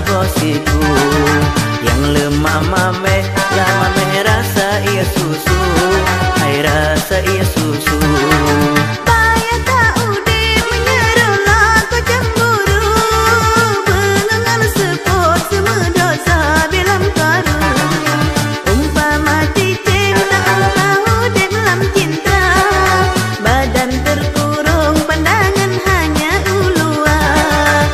bosiku yang lemah mame lama merasa ia susu hai rasa ia susu payah tak udah menyerulah kau cemburu mengenal sepot semua dosa bilam karu umpama cicing tak tahu dia dalam cinta badan terkurung pandangan hanya uluan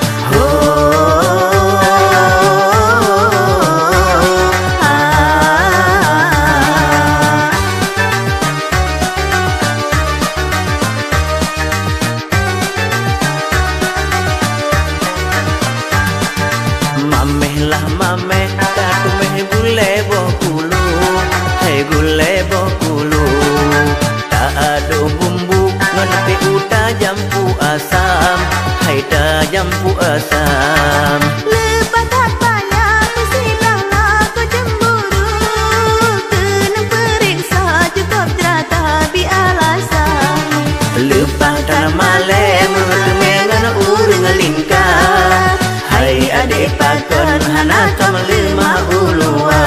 Mameh aku meh gule bokulu hei gule bokulu tak ada bumbu ngenepi uta jampu asam hai ta jampu asam lepas tak payah mestilah kau cemburu kena periksa cukup jerata bi alasan lepas tanah malem mengenal urang lingkar hai adik pakon hana kam lima ulua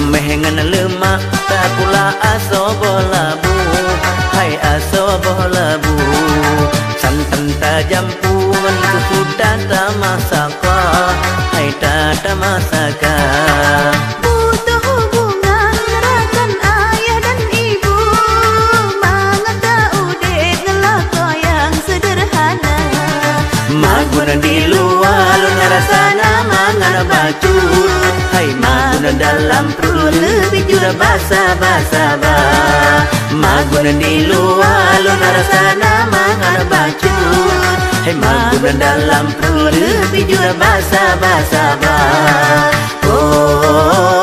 mehengan lemak tak pula aso bolabu hai aso bolabu santan tajampu mentu sudah tak masaka hai tak masaka butuh hubungan rakan ayah dan ibu mangat tak udah ngelakau yang sederhana maguna di luar lu narasana mangana baju hai maguna dalam perlu lebih jura basa-basa ba maguna di luar lu narasana mangana baju hai maguna dalam perlu lebih jura basa-basa ba oh